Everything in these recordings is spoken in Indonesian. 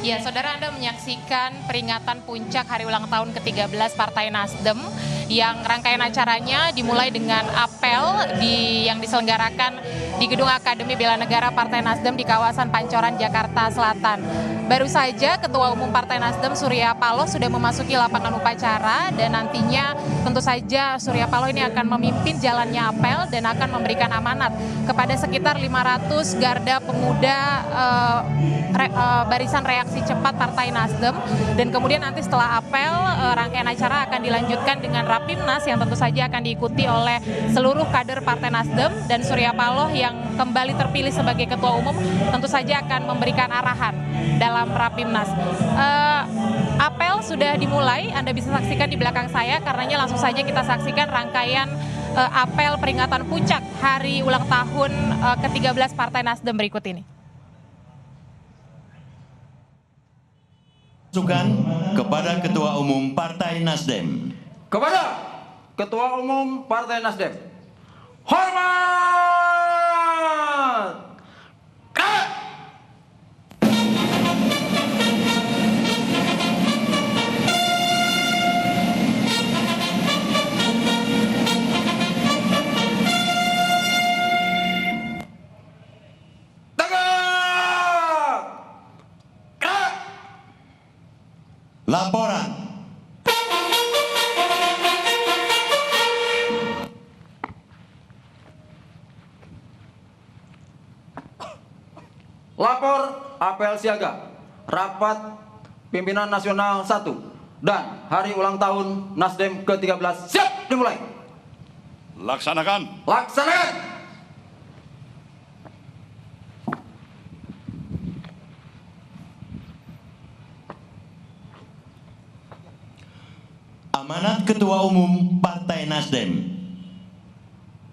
Ya, saudara, Anda menyaksikan peringatan puncak hari ulang tahun ke-13 Partai Nasdem yang rangkaian acaranya dimulai dengan apel yang diselenggarakan di Gedung Akademi Bela Negara Partai Nasdem di kawasan Pancoran, Jakarta Selatan. Baru saja Ketua Umum Partai Nasdem Surya Paloh sudah memasuki lapangan upacara dan nantinya tentu saja Surya Paloh ini akan memimpin jalannya apel dan akan memberikan amanat kepada sekitar 500 garda pemuda barisan reaksi cepat Partai Nasdem, dan kemudian nanti setelah apel rangkaian acara akan dilanjutkan dengan Rapimnas yang tentu saja akan diikuti oleh seluruh kader Partai Nasdem, dan Surya Paloh yang kembali terpilih sebagai Ketua Umum tentu saja akan memberikan arahan dalam Rapimnas. Apel sudah dimulai, Anda bisa saksikan di belakang saya, karenanya langsung saja kita saksikan rangkaian apel peringatan puncak hari ulang tahun ke-13 Partai Nasdem berikut ini. Masukan kepada Ketua Umum Partai Nasdem. Kepada Ketua Umum Partai Nasdem. Hormat! Laporan. Lapor apel siaga Rapat Pimpinan Nasional 1 dan hari ulang tahun Nasdem ke-13 siap dimulai. Laksanakan. Laksanakan. Amanat Ketua Umum Partai Nasdem.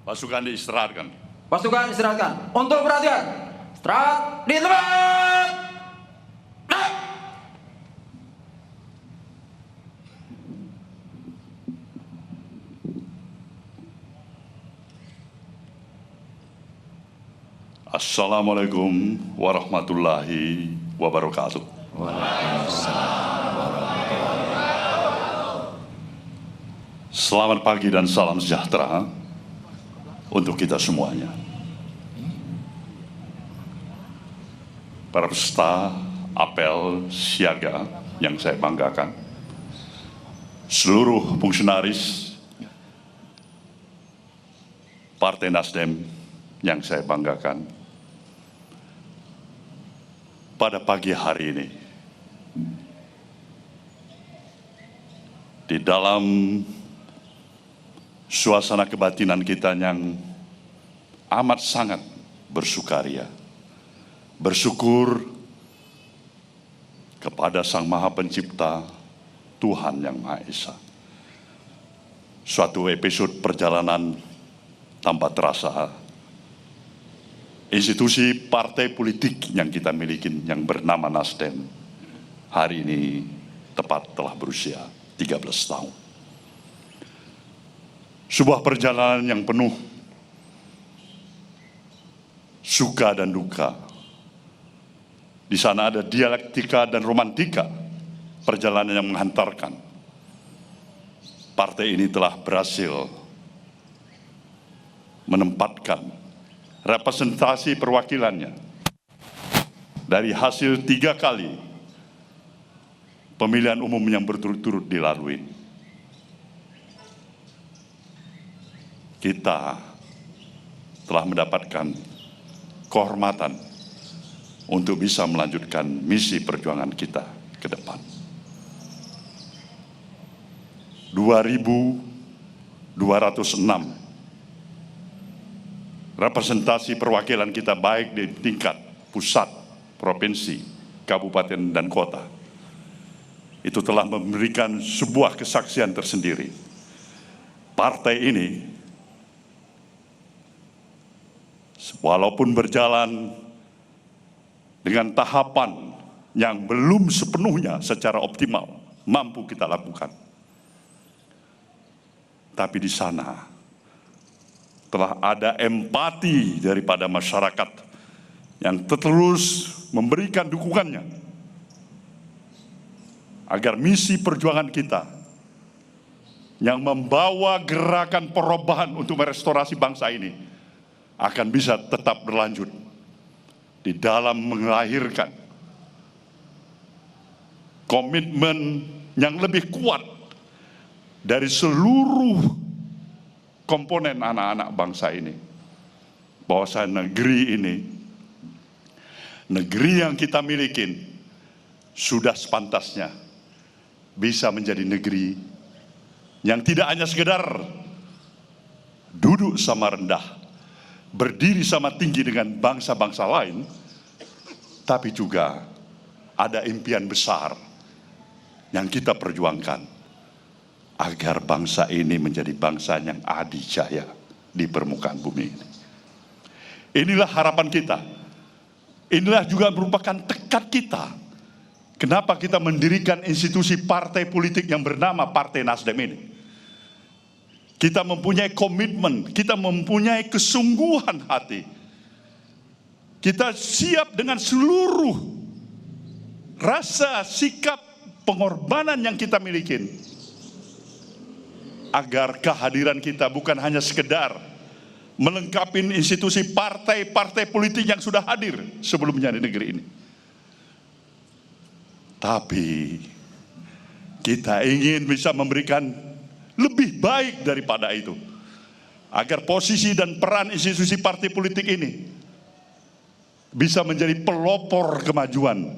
Pasukan diistirahatkan. Pasukan istirahatkan. Untuk perhatian. Istirahat di tempat. Assalamualaikum warahmatullahi wabarakatuh. Selamat pagi dan salam sejahtera untuk kita semuanya. Para peserta apel siaga yang saya banggakan, seluruh fungsionaris Partai Nasdem yang saya banggakan, pada pagi hari ini di dalam suasana kebatinan kita yang amat sangat bersukaria, bersyukur kepada Sang Maha Pencipta, Tuhan Yang Maha Esa. Suatu episode perjalanan tanpa terasa, institusi partai politik yang kita miliki yang bernama Nasdem hari ini tepat telah berusia 13 tahun. Sebuah perjalanan yang penuh suka dan duka. Di sana ada dialektika dan romantika perjalanan yang menghantarkan. Partai ini telah berhasil menempatkan representasi perwakilannya dari hasil 3 kali pemilihan umum yang berturut-turut dilalui. Kita telah mendapatkan kehormatan untuk bisa melanjutkan misi perjuangan kita ke depan. 2.206 representasi perwakilan kita baik di tingkat pusat, provinsi, kabupaten, dan kota. Itu telah memberikan sebuah kesaksian tersendiri. Partai ini walaupun berjalan dengan tahapan yang belum sepenuhnya secara optimal mampu kita lakukan, tapi di sana telah ada empati daripada masyarakat yang terus memberikan dukungannya agar misi perjuangan kita yang membawa gerakan perubahan untuk merestorasi bangsa ini akan bisa tetap berlanjut di dalam melahirkan komitmen yang lebih kuat dari seluruh komponen anak-anak bangsa ini, bahwa negeri ini, negeri yang kita miliki sudah sepantasnya bisa menjadi negeri yang tidak hanya sekedar duduk sama rendah, berdiri sama tinggi dengan bangsa-bangsa lain, tapi juga ada impian besar yang kita perjuangkan agar bangsa ini menjadi bangsa yang adijaya di permukaan bumi ini. Inilah harapan kita. Inilah juga merupakan tekad kita. Kenapa kita mendirikan institusi partai politik yang bernama Partai Nasdem ini? Kita mempunyai komitmen, kita mempunyai kesungguhan hati. Kita siap dengan seluruh rasa, sikap, pengorbanan yang kita miliki, agar kehadiran kita bukan hanya sekedar melengkapi institusi partai-partai politik yang sudah hadir sebelumnya di negeri ini, tapi kita ingin bisa memberikan lebih baik daripada itu, agar posisi dan peran institusi partai politik ini bisa menjadi pelopor kemajuan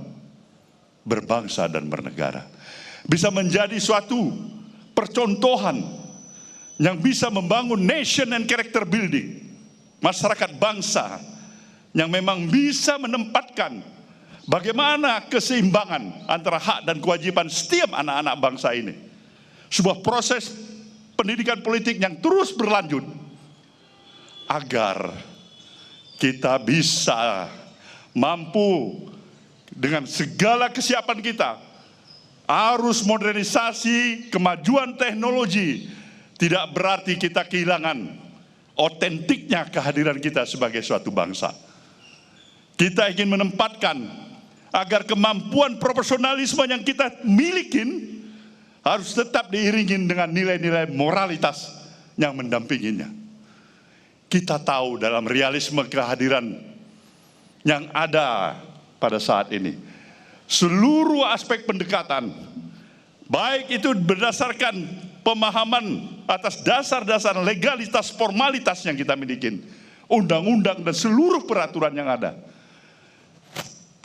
berbangsa dan bernegara, bisa menjadi suatu percontohan yang bisa membangun nation and character building, masyarakat bangsa yang memang bisa menempatkan bagaimana keseimbangan antara hak dan kewajiban setiap anak-anak bangsa ini. Sebuah proses pendidikan politik yang terus berlanjut agar kita bisa mampu dengan segala kesiapan kita, arus modernisasi, kemajuan teknologi, tidak berarti kita kehilangan otentiknya kehadiran kita sebagai suatu bangsa. Kita ingin menempatkan agar kemampuan profesionalisme yang kita miliki harus tetap diiringi dengan nilai-nilai moralitas yang mendampinginya. Kita tahu dalam realisme kehadiran yang ada pada saat ini, seluruh aspek pendekatan, baik itu berdasarkan pemahaman atas dasar-dasar legalitas, formalitas yang kita miliki, undang-undang dan seluruh peraturan yang ada,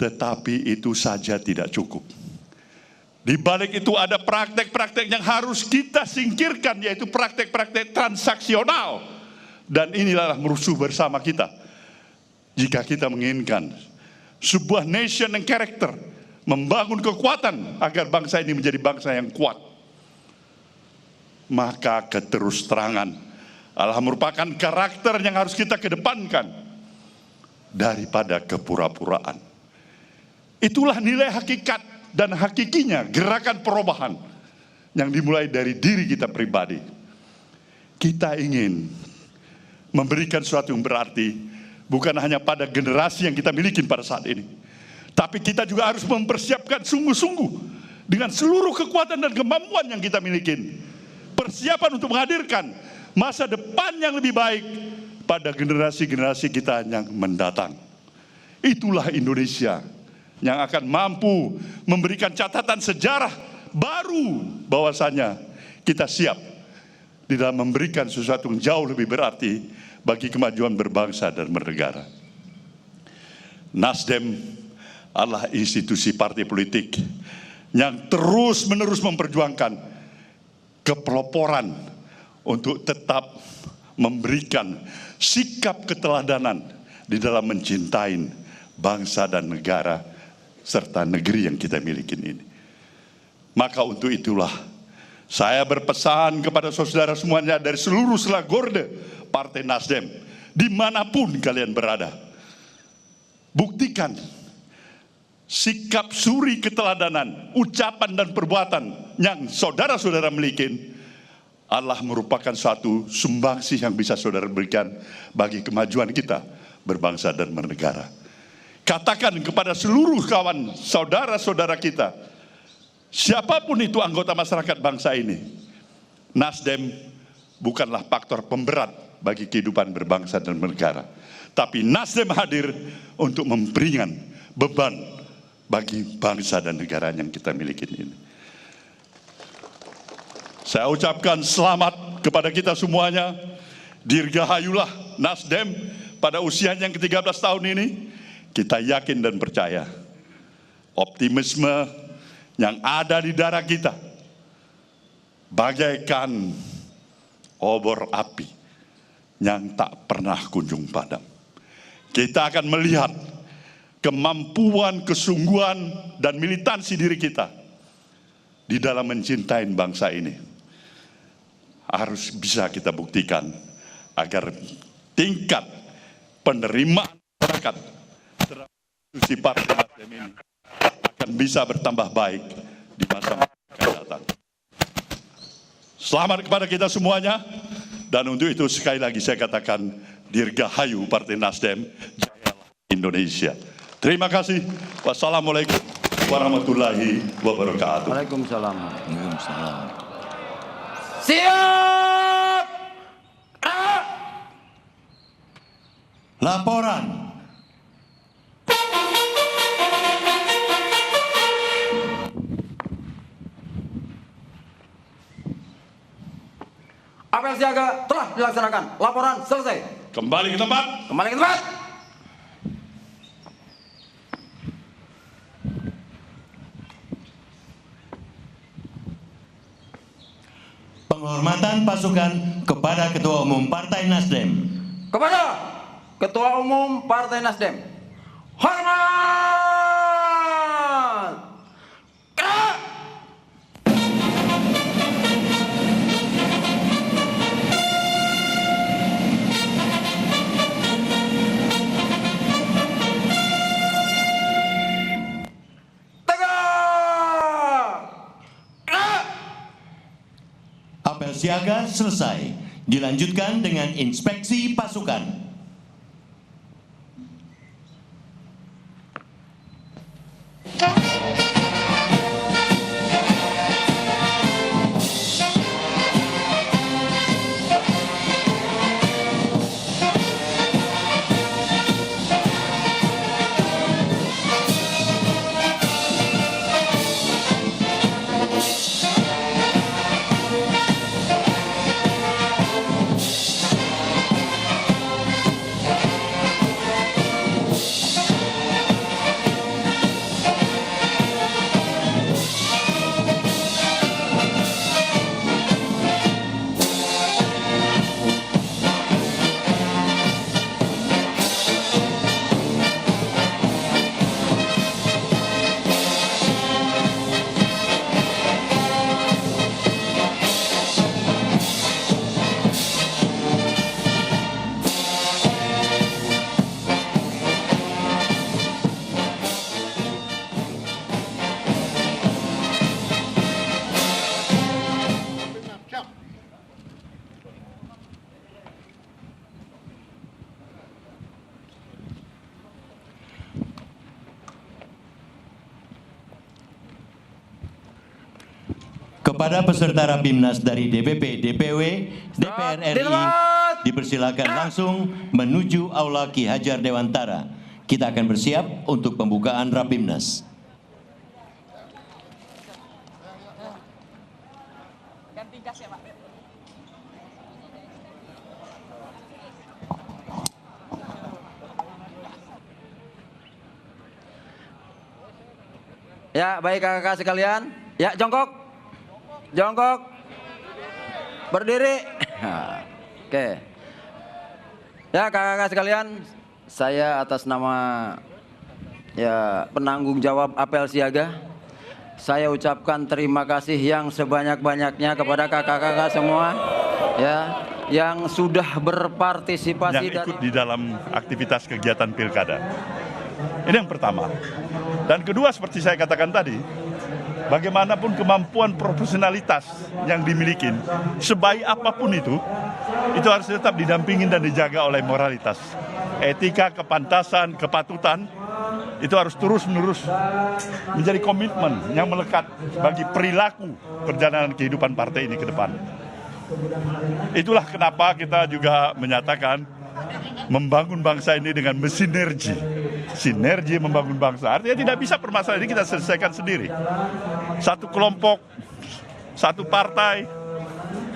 tetapi itu saja tidak cukup. Di balik itu ada praktek-praktek yang harus kita singkirkan, yaitu praktek-praktek transaksional. Dan inilah musuh bersama kita. Jika kita menginginkan sebuah nation and character, membangun kekuatan agar bangsa ini menjadi bangsa yang kuat, maka keterus-terangan adalah merupakan karakter yang harus kita kedepankan daripada kepura-puraan. Itulah nilai hakikat dan hakikinya gerakan perubahan yang dimulai dari diri kita pribadi. Kita ingin memberikan sesuatu yang berarti bukan hanya pada generasi yang kita miliki pada saat ini, tapi kita juga harus mempersiapkan sungguh-sungguh dengan seluruh kekuatan dan kemampuan yang kita miliki, persiapan untuk menghadirkan masa depan yang lebih baik pada generasi-generasi kita yang mendatang. Itulah Indonesia yang akan mampu memberikan catatan sejarah baru bahwasanya kita siap di dalam memberikan sesuatu yang jauh lebih berarti bagi kemajuan berbangsa dan bernegara. Nasdem adalah institusi partai politik yang terus-menerus memperjuangkan kepeloporan untuk tetap memberikan sikap keteladanan di dalam mencintai bangsa dan negara serta negeri yang kita miliki ini. Maka untuk itulah saya berpesan kepada saudara semuanya dari seluruh selagorde Partai Nasdem, dimanapun kalian berada, buktikan sikap suri keteladanan, ucapan dan perbuatan yang saudara-saudara miliki adalah merupakan suatu sumbangsih yang bisa saudara berikan bagi kemajuan kita berbangsa dan bernegara. Katakan kepada seluruh kawan saudara-saudara kita siapapun itu anggota masyarakat bangsa ini, Nasdem bukanlah faktor pemberat bagi kehidupan berbangsa dan bernegara. Tapi Nasdem hadir untuk memperingan beban bagi bangsa dan negara yang kita miliki ini. Saya ucapkan selamat kepada kita semuanya. Dirgahayulah Nasdem pada usia yang ke-13 tahun ini. Kita yakin dan percaya optimisme yang ada di darah kita bagaikan obor api yang tak pernah kunjung padam. Kita akan melihat kemampuan, kesungguhan, dan militansi diri kita di dalam mencintai bangsa ini. Harus bisa kita buktikan agar tingkat penerimaan masyarakat terhadap institusi Partai Nasdem ini akan bisa bertambah baik di masa akan datang. Selamat kepada kita semuanya, dan untuk itu sekali lagi saya katakan Dirgahayu Partai Nasdem, jayalah Indonesia. Terima kasih. Wassalamualaikum warahmatullahi wabarakatuh. Waalaikumsalam. Siap. Laporan. Apel siaga telah dilaksanakan. Laporan selesai. Kembali ke tempat. Kembali ke tempat. Penghormatan pasukan kepada Ketua Umum Partai Nasdem. Kepada Ketua Umum Partai Nasdem. Hormat. Gerak. Apel siaga selesai. Dilanjutkan dengan inspeksi pasukan. Kepada peserta Rapimnas dari DPP, DPW, DPR RI, dipersilakan langsung menuju Aula Ki Hajar Dewantara. Kita akan bersiap untuk pembukaan Rapimnas. Ya, baik kakak-kakak sekalian. Ya, jongkok. Jongkok. Berdiri. Oke. Ya, kakak-kakak sekalian, saya atas nama penanggung jawab apel siaga, saya ucapkan terima kasih yang sebanyak-banyaknya kepada kakak-kakak semua yang sudah berpartisipasi yang ikut di dalam aktivitas kegiatan pilkada. Ini yang pertama. Dan kedua, seperti saya katakan tadi, bagaimanapun kemampuan profesionalitas yang dimiliki, sebaik apapun itu harus tetap didampingi dan dijaga oleh moralitas, etika, kepantasan, kepatutan, itu harus terus-menerus menjadi komitmen yang melekat bagi perilaku perjalanan kehidupan partai ini ke depan. Itulah kenapa kita juga menyatakan membangun bangsa ini dengan bersinergi. Sinergi membangun bangsa. Artinya tidak bisa permasalahan ini kita selesaikan sendiri. Satu kelompok, satu partai,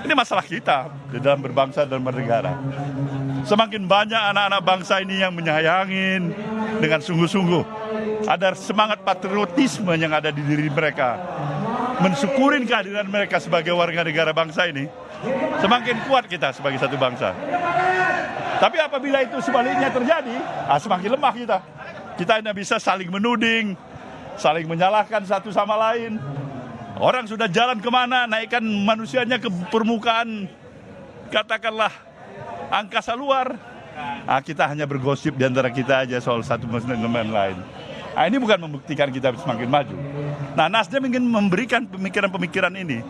ini masalah kita di dalam berbangsa dan bernegara. Semakin banyak anak-anak bangsa ini yang menyayangin dengan sungguh-sungguh. Ada semangat patriotisme yang ada di diri mereka. Mensyukurin kehadiran mereka sebagai warga negara bangsa ini. Semakin kuat kita sebagai satu bangsa. Tapi apabila itu sebaliknya terjadi, semakin lemah kita. Kita tidak bisa saling menuding, saling menyalahkan satu sama lain. Orang sudah jalan kemana, naikkan manusianya ke permukaan, katakanlah angkasa luar. Kita hanya bergosip di antara kita aja soal satu dengan lain. Ini bukan membuktikan kita semakin maju. Nah, Nasdem ingin memberikan pemikiran-pemikiran ini.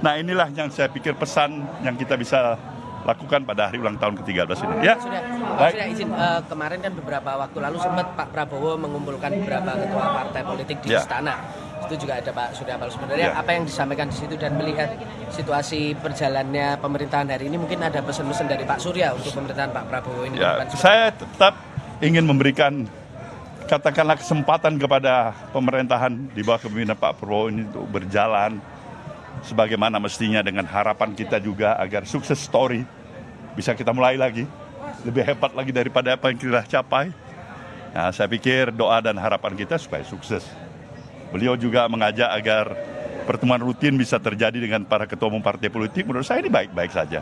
Nah, inilah yang saya pikir pesan yang kita bisa lakukan pada hari ulang tahun ke-13 ini. Ya. Sudah izin, kemarin kan beberapa waktu lalu sempat Pak Prabowo mengumpulkan beberapa ketua partai politik di istana. Itu juga ada Pak Surya Paloh. Sebenarnya apa yang disampaikan di situ dan melihat situasi perjalannya pemerintahan hari ini, mungkin ada pesan-pesan dari Pak Surya untuk pemerintahan Pak Prabowo ini. Saya tetap ingin memberikan katakanlah kesempatan kepada pemerintahan di bawah kepemimpinan Pak Prabowo ini untuk berjalan sebagaimana mestinya, dengan harapan kita juga agar sukses story bisa kita mulai lagi, lebih hebat lagi daripada apa yang kita capai. Nah, saya pikir doa dan harapan kita supaya sukses. Beliau juga mengajak agar pertemuan rutin bisa terjadi dengan para ketua umum partai politik. Menurut saya ini baik-baik saja,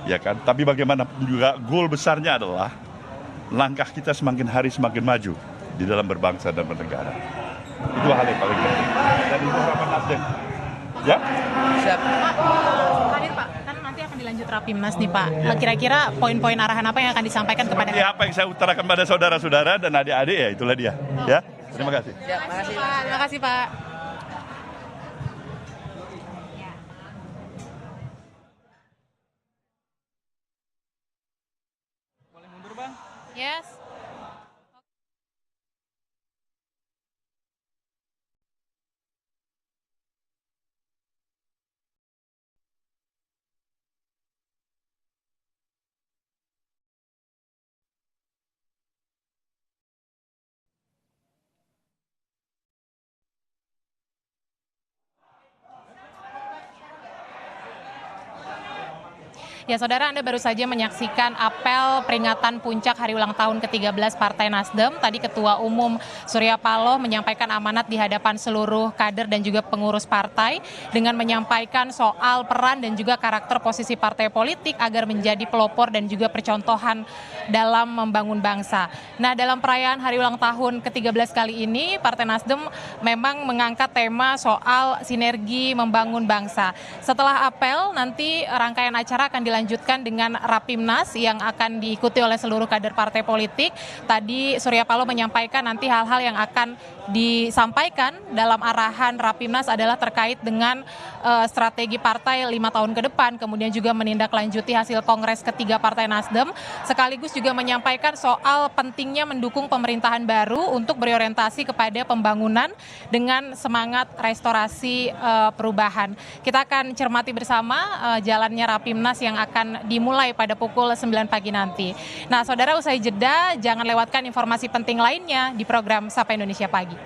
ya kan. Tapi bagaimanapun juga goal besarnya adalah langkah kita semakin hari semakin maju di dalam berbangsa dan bernegara. Itu hal yang paling penting. Dan itu harapan Nasdem. Ya. Siap. Terakhir Pak, kan nanti akan dilanjut Rapimnas nih Pak. Kira-kira poin-poin arahan apa yang akan disampaikan kepada apa yang saya utarakan pada saudara-saudara dan adik-adik, ya itulah dia. Ya. Terima kasih. Siap, makasih. Terima kasih Pak. Boleh mundur, Bang? Yes. Ya saudara, Anda baru saja menyaksikan apel peringatan puncak hari ulang tahun ke-13 Partai Nasdem. Tadi Ketua Umum Surya Paloh menyampaikan amanat di hadapan seluruh kader dan juga pengurus partai dengan menyampaikan soal peran dan juga karakter posisi partai politik agar menjadi pelopor dan juga percontohan dalam membangun bangsa. Nah, dalam perayaan hari ulang tahun ke-13 kali ini, Partai Nasdem memang mengangkat tema soal sinergi membangun bangsa. Setelah apel, nanti rangkaian acara akan dilanjutkan dengan Rapimnas yang akan diikuti oleh seluruh kader partai politik. Tadi Surya Paloh menyampaikan nanti hal-hal yang akan disampaikan dalam arahan Rapimnas adalah terkait dengan strategi partai 5 tahun ke depan, kemudian juga menindaklanjuti hasil Kongres ketiga Partai Nasdem, sekaligus juga menyampaikan soal pentingnya mendukung pemerintahan baru untuk berorientasi kepada pembangunan dengan semangat restorasi perubahan. Kita akan cermati bersama jalannya Rapimnas yang akan dimulai pada pukul 9 pagi nanti. Nah, saudara, usai jeda, jangan lewatkan informasi penting lainnya di program Sapa Indonesia Pagi.